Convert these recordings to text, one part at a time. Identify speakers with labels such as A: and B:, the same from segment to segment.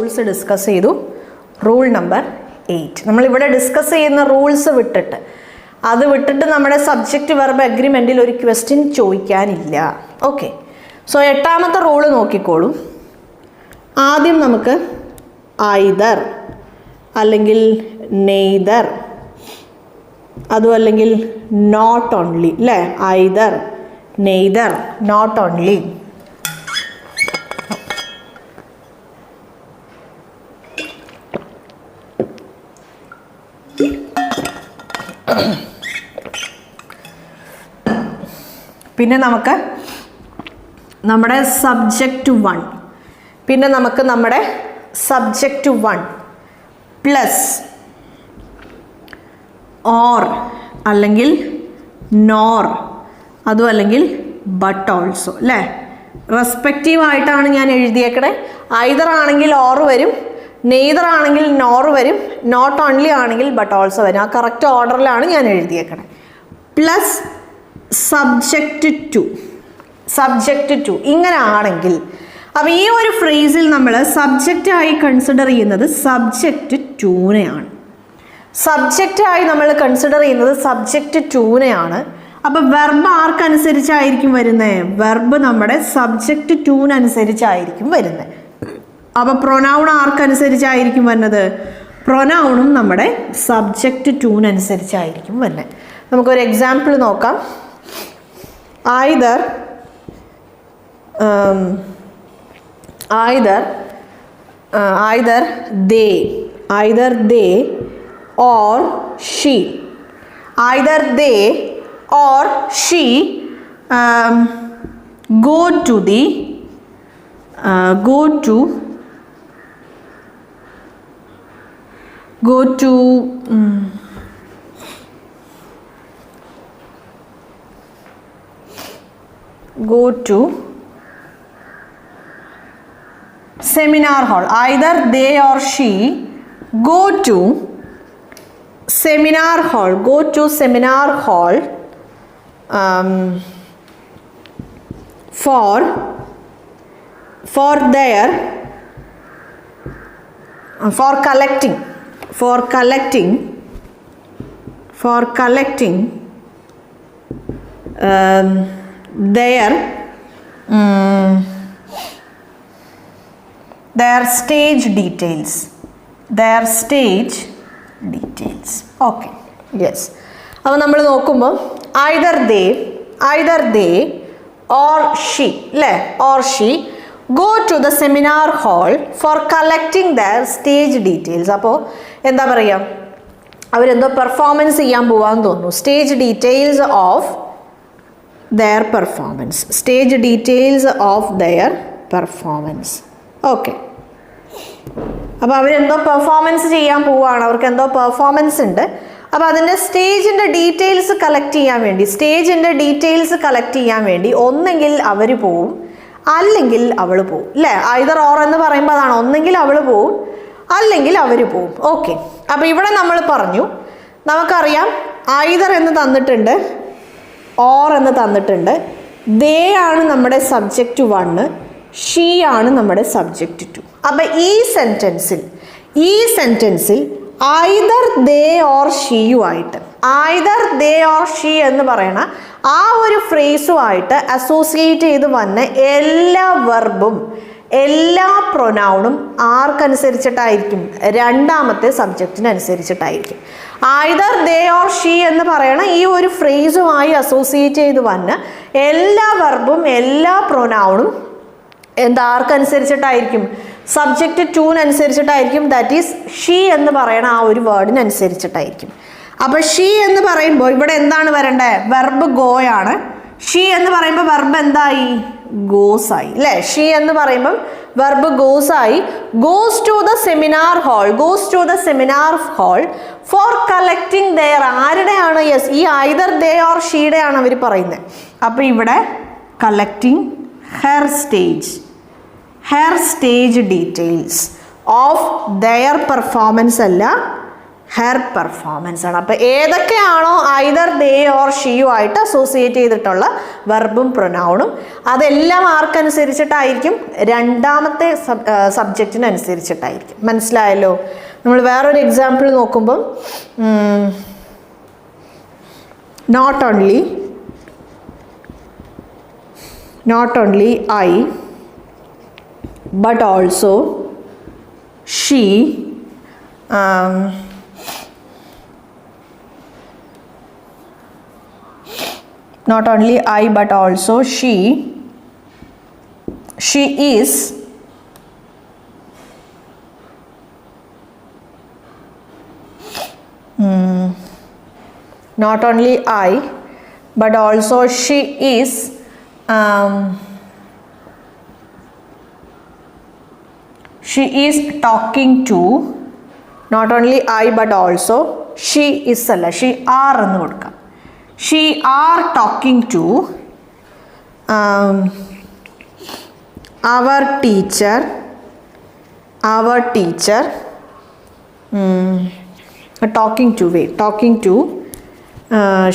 A: Rules discuss ചെയ്തു. Rule number 8 നമ്മളിവിടെ discuss ചെയ്യുന്ന റൂൾസ് വിട്ടിട്ട് നമ്മുടെ സബ്ജക്റ്റ് വെർബ് അഗ്രിമെൻറ്റിൽ ഒരു ക്വസ്റ്റ്യൻ ചോദിക്കാനില്ല. ഓക്കെ, സോ 8ാമത്തെ റൂള് നോക്കിക്കോളൂ. ആദ്യം നമുക്ക് ഐദർ അല്ലെങ്കിൽ നെയ്തർ, അതും അല്ലെങ്കിൽ നോട്ട് ഓൺലി അല്ലേ, ഐദർ നെയ്തർ നോട്ട് ഓൺലി. പിന്നെ നമുക്ക് നമ്മുടെ സബ്ജക്റ്റ് 1, പിന്നെ നമുക്ക് നമ്മുടെ സബ്ജക്റ്റ് 1 പ്ലസ് ഓർ അല്ലെങ്കിൽ നോർ, അതും അല്ലെങ്കിൽ ബട്ട് ഓൾസോ അല്ലേ. റെസ്പെക്റ്റീവ് ആയിട്ടാണ് ഞാൻ എഴുതിയേക്കണേ. ഐദർ ആണെങ്കിൽ ഓർ വരും, നെയ്തർ ആണെങ്കിൽ നോർ വരും, നോട്ട് ഓൺലി ആണെങ്കിൽ ബട്ട് ഓൾസോ വരും. ആ കറക്റ്റ് ഓർഡറിലാണ് ഞാൻ എഴുതിയേക്കണേ. പ്ലസ് സബ്ജക്റ്റ് 2 ഇങ്ങനെ ആണെങ്കിൽ, അപ്പോൾ ഈ ഒരു ഫ്രേസിൽ നമ്മൾ സബ്ജക്റ്റായി കൺസിഡർ ചെയ്യുന്നത് സബ്ജക്റ്റ് 2നെയാണ്. സബ്ജക്റ്റായി നമ്മൾ കൺസിഡർ ചെയ്യുന്നത് സബ്ജക്റ്റ് 2നെയാണ്. അപ്പോൾ വെർബ് ആർക്കനുസരിച്ചായിരിക്കും വരുന്നത്? വെർബ് നമ്മുടെ സബ്ജക്റ്റ് 2നനുസരിച്ചായിരിക്കും വരുന്നത്. അപ്പോൾ പ്രൊനൗൺ ആർക്കനുസരിച്ചായിരിക്കും വരുന്നത്? പ്രൊനൗണും നമ്മുടെ സബ്ജക്റ്റ് 2നനുസരിച്ചായിരിക്കും വരുന്നത്. നമുക്കൊരു എക്സാമ്പിൾ നോക്കാം. either they or she, either they or she go to seminar hall. Either they or she go to seminar hall, for collecting their stage details. Okay, yes. അപ്പോൾ നമ്മൾ നോക്കുമ്പോൾ either they or she അല്ലേ, or she go to the seminar hall for collecting their stage details. അപ്പോൾ എന്താ പറയുക, അവരെന്തോ performance ചെയ്യാൻ പോകാമെന്ന് തോന്നുന്നു. Stage details of their performance. Okay, അപ്പോൾ അവരെന്തോ പെർഫോമൻസ് ചെയ്യാൻ പോവുകയാണ്, അവർക്ക് എന്തോ പെർഫോമൻസ് ഉണ്ട്. അപ്പോൾ അതിൻ്റെ സ്റ്റേജിൻ്റെ ഡീറ്റെയിൽസ് കളക്ട് ചെയ്യാൻ വേണ്ടി ഒന്നെങ്കിൽ അവർ പോവും അല്ലെങ്കിൽ അവൾ പോവും അല്ലേ. ഐദർ ഓർ എന്ന് പറയുമ്പോൾ അതാണ്, ഒന്നെങ്കിൽ അവൾ പോവും അല്ലെങ്കിൽ അവർ പോവും. ഓക്കെ, അപ്പോൾ ഇവിടെ നമ്മൾ പറഞ്ഞു, നമുക്കറിയാം ഐദർ എന്ന് തന്നിട്ടുണ്ട്, ഓർ എന്ന് തന്നിട്ടുണ്ട്. ദേ ആണ് നമ്മുടെ സബ്ജക്റ്റ് 1, ഷീ ആണ് നമ്മുടെ സബ്ജക്റ്റ് 2. അപ്പം ഈ സെൻറ്റൻസിൽ ഐദർ ദേ ഓർ ഷീയുമായിട്ട്, ഐദർ ദേ ഓർ ഷീ എന്ന് പറയണ ആ ഒരു ഫ്രേസുമായിട്ട് അസോസിയേറ്റ് ചെയ്ത് വന്ന എല്ലാ വെർബും എല്ലാ പ്രൊനൗണും ആർക്കനുസരിച്ചിട്ടായിരിക്കും? രണ്ടാമത്തെ സബ്ജക്റ്റിനനുസരിച്ചിട്ടായിരിക്കും. ഐദർ ദേ ഓർ ഷീ എന്ന് പറയണ ഈ ഒരു ഫ്രേസുമായി അസോസിയേറ്റ് ചെയ്ത് വന്ന എല്ലാ വെർബും എല്ലാ പ്രൊനൗണും ആർക്കനുസരിച്ചിട്ടായിരിക്കും? സബ്ജക്റ്റ് 2നനുസരിച്ചിട്ടായിരിക്കും. ദാറ്റ് ഈസ് ഷീ എന്ന് പറയണ ആ ഒരു വേർഡിനനുസരിച്ചിട്ടായിരിക്കും. അപ്പോൾ ഷീ എന്ന് പറയുമ്പോൾ ഇവിടെ എന്താണ് വരേണ്ടത്? വെർബ് ഗോയാണ്. ഷീ എന്ന് പറയുമ്പോൾ വെർബ് എന്തായി? ഗോസ് ആയി അല്ലേ. ഷീ എന്ന് പറയുമ്പം വെർബ് ഗോസ് ആയി. Goes to the seminar hall for collecting their. ആരുടെയാണ്? യെസ്, ഈ ഐദർ ദേ ഓർ ഷീയുടെ ആണ് അവർ പറയുന്നത്. അപ്പോൾ ഇവിടെ collecting her stage details of their performance അല്ല, ഹെർ പെർഫോമൻസ് ആണ്. അപ്പോൾ ഏതൊക്കെയാണോ ഐദർ ദേ ഓർ ഷിയു ആയിട്ട് അസോസിയേറ്റ് ചെയ്തിട്ടുള്ള വെർബും പ്രൊനൗണും അതെല്ലാം ആർക്കനുസരിച്ചിട്ടായിരിക്കും? രണ്ടാമത്തെ സബ്ജക്റ്റിനനുസരിച്ചിട്ടായിരിക്കും. മനസ്സിലായല്ലോ? നമ്മൾ വേറൊരു എക്സാമ്പിൾ നോക്കുമ്പം not only I but also she not only I but also she is not only I but also she is talking to not only I but also she is അല്ല she are എന്ന് കൊടുക്കാം. she are talking to our teacher talking to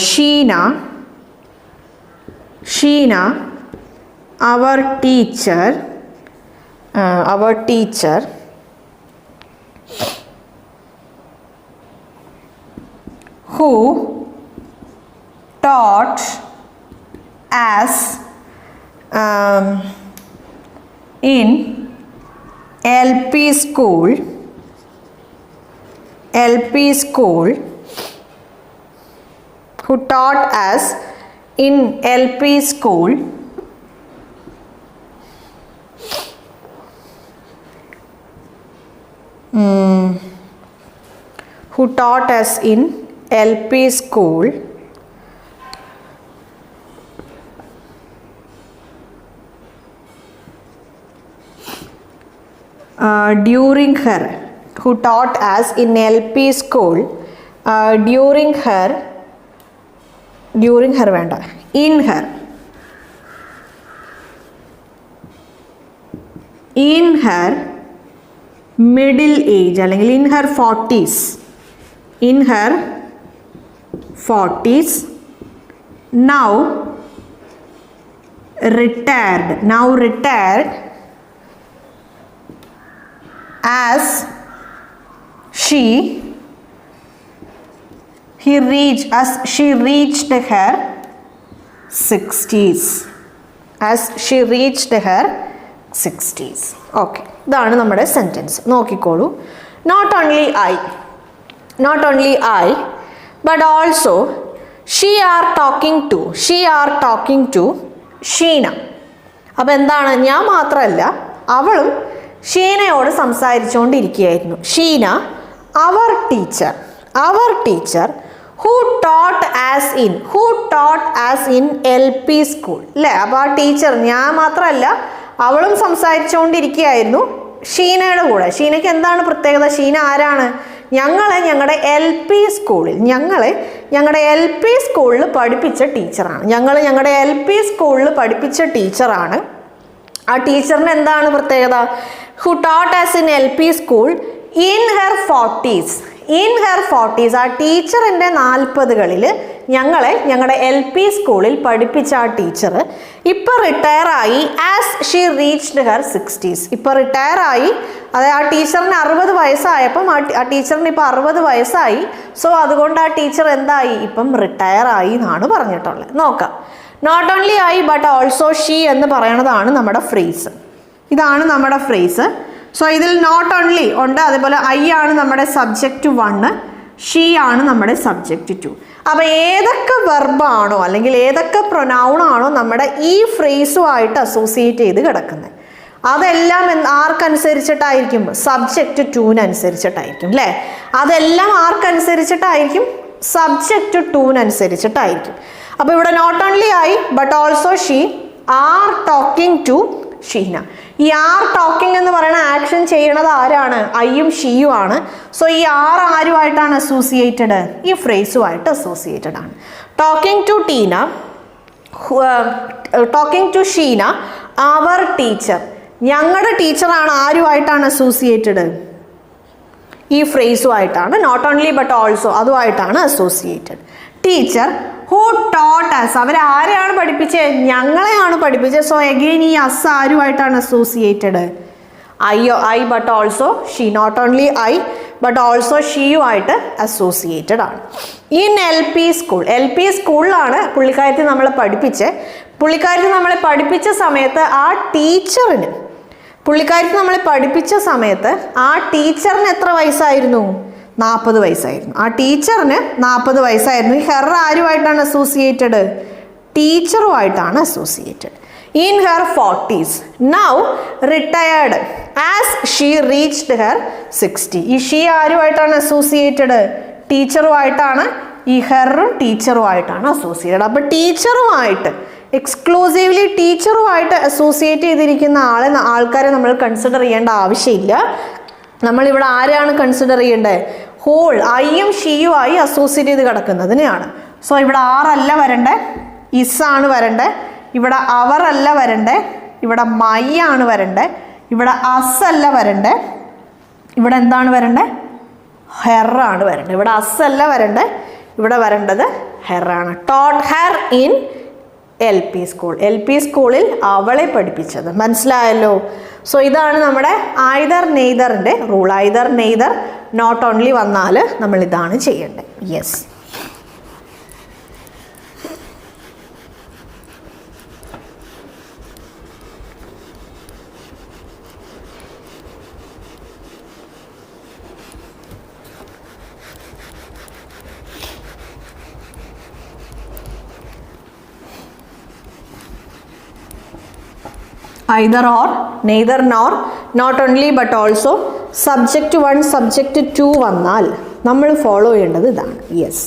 A: Sheena our teacher who taught us in LP school who taught us in LP school who taught us in LP school during her who taught us in LP school during her വേണ്ട in her middle age അല്ലെങ്കിൽ in her 40s now retired as she reached her 60s okay. ഇതാണ് നമ്മുടെ sentence. നോക്കിക്കോളൂ. Not only I but also she are talking to Sheena. അപ്പോൾ എന്താണ്? ഞാൻ മാത്രമല്ല, അവളും ഷീനയോട് സംസാരിച്ചുകൊണ്ടിരിക്കുകയായിരുന്നു. ഷീന അവർ teacher who taught us in LP school അല്ലേ? അപ്പോൾ ആ ടീച്ചർ, ഞാൻ മാത്രമല്ല, അവളും സംസാരിച്ചുകൊണ്ടിരിക്കുകയായിരുന്നു ഷീനയുടെ കൂടെ. ഷീനയ്ക്ക് എന്താണ് പ്രത്യേകത? ഷീന ആരാണ്? ഞങ്ങളെ ഞങ്ങളുടെ എൽ പി സ്കൂളിൽ പഠിപ്പിച്ച ടീച്ചറാണ്. ആ ടീച്ചറിന് എന്താണ് പ്രത്യേകത? who taught us in LP school in her 40s. ആ ടീച്ചറിൻ്റെ 40കളിൽ ഞങ്ങളുടെ LP സ്കൂളിൽ പഠിപ്പിച്ച ആ ടീച്ചർ ഇപ്പോൾ റിട്ടയറായി. As she reached her 60s. ഇപ്പോൾ റിട്ടയറായി. അതായത് ആ ടീച്ചറിന് 60 വയസ്സായപ്പം ആ ടീച്ചറിന് ഇപ്പോൾ 60 വയസ്സായി. സോ അതുകൊണ്ട് ആ ടീച്ചർ എന്തായി? ഇപ്പം റിട്ടയറായി എന്നാണ് പറഞ്ഞിട്ടുള്ളത്. നോക്കാം. Not only I but also she എന്ന് പറയണതാണ് നമ്മുടെ ഫ്രേസ്. ഇതാണ് നമ്മുടെ ഫ്രേസ്. സോ ഇതിൽ നോട്ട് ഓൺലി ഉണ്ട്, അതേപോലെ ഐ ആണ് നമ്മുടെ സബ്ജക്റ്റ് 1, ഷീ ആണ് നമ്മുടെ സബ്ജക്റ്റ് 2. അപ്പോൾ ഏതൊക്കെ വെർബാണോ അല്ലെങ്കിൽ ഏതൊക്കെ പ്രൊനൗണാണോ നമ്മുടെ ഈ ഫ്രേസുമായിട്ട് അസോസിയേറ്റ് ചെയ്ത് കിടക്കുന്നത്, അതെല്ലാം ആർക്കനുസരിച്ചിട്ടായിരിക്കും? സബ്ജക്റ്റ് 2-നനുസരിച്ചിട്ടായിരിക്കും അല്ലേ? അതെല്ലാം ആർക്കനുസരിച്ചിട്ടായിരിക്കും? സബ്ജക്റ്റ് 2-നനുസരിച്ചിട്ടായിരിക്കും. അപ്പോൾ ഇവിടെ not only I but also she are talking to Sheena. ഈ ആർ ടോക്കിംഗ് എന്ന് പറയുന്ന ആക്ഷൻ ചെയ്യണത് ആരാണ്? ഐയും ഷീയും ആണ്. സോ ഈ ആർ ആരുമായിട്ടാണ് അസോസിയേറ്റഡ്? ഈ ഫ്രേസുമായിട്ട് അസോസിയേറ്റഡ് ആണ്. Talking to Sheena our teacher. ഞങ്ങളുടെ ടീച്ചറാണ് ആരുമായിട്ടാണ് അസോസിയേറ്റഡ്? ഈ ഫ്രേസുമായിട്ടാണ്, നോട്ട് ഓൺലി ബട്ട് ഓൾസോ അതുമായിട്ടാണ് associated. Teacher who taught us, അവരാരെയാണ് പഠിപ്പിച്ചത്? ഞങ്ങളെയാണ് പഠിപ്പിച്ചത്. സോ അഗെയിൻ ഈ അസ് ആരുമായിട്ടാണ് associated? I but also she, not only I but also ഷീയുമായിട്ട് അസോസിയേറ്റഡ് ആണ്. ഇൻ എൽ പി സ്കൂളിലാണ് പുള്ളിക്കാരത്തി നമ്മളെ പഠിപ്പിച്ച സമയത്ത് ആ ടീച്ചറിന് എത്ര വയസ്സായിരുന്നു? 40 വയസ്സായിരുന്നു. ആ ടീച്ചറിന് 40 വയസ്സായിരുന്നു. ഹെർ ആരുമായിട്ടാണ് അസോസിയേറ്റഡ്? ടീച്ചറുമായിട്ടാണ് associated. In her 40s, now retired as she reached her 60. ഈ ഷീ ആരുമായിട്ടാണ് അസോസിയേറ്റഡ്? ടീച്ചറുമായിട്ടാണ്. ഈ ഹെറും ടീച്ചറുമായിട്ടാണ് അസോസിയേറ്റഡ്. അപ്പോൾ ടീച്ചറുമായിട്ട് എക്സ്ക്ലൂസീവ്ലി ടീച്ചറുമായിട്ട് അസോസിയേറ്റ് ചെയ്തിരിക്കുന്ന ആൾക്കാരെ നമ്മൾ കൺസിഡർ ചെയ്യേണ്ട ആവശ്യമില്ല. നമ്മളിവിടെ ആരെയാണ് കൺസിഡർ ചെയ്യേണ്ടത്? ഹോൾ ഐയും ഷീയും ആയി അസോസിയേറ്റ് ചെയ്ത് കിടക്കുന്നതിനെയാണ്. സോ ഇവിടെ ആറല്ല വരണ്ടേ, ഇസാണ് വരണ്ടേ. ഇവിടെ അവർ അല്ല വരണ്ടേ, ഇവിടെ മൈ ആണ് വരണ്ടേ. ഇവിടെ അസ് അല്ല വരണ്ടേ, ഇവിടെ എന്താണ് വരണ്ടേ? ഹെറാണ് വരണ്ടേ. ഇവിടെ അസ് അല്ല വരണ്ടേ, ഇവിടെ വരേണ്ടത് ഹെറാണ്. Taught her in L P സ്കൂളിൽ അവളെ പഠിപ്പിച്ചത്. മനസ്സിലായല്ലോ? സോ ഇതാണ് നമ്മുടെ ഐദർ നെയ്തറിൻ്റെ rule. Either neither not only വന്നാൽ നമ്മൾ ഇതാണ് ചെയ്യേണ്ടത്. Yes. either or, neither nor, not only but also, subject 1 subject 2 വന്നാൽ നമ്മൾ ഫോളോ ചെയ്യേണ്ടത് ഇതാണ്. യെസ്.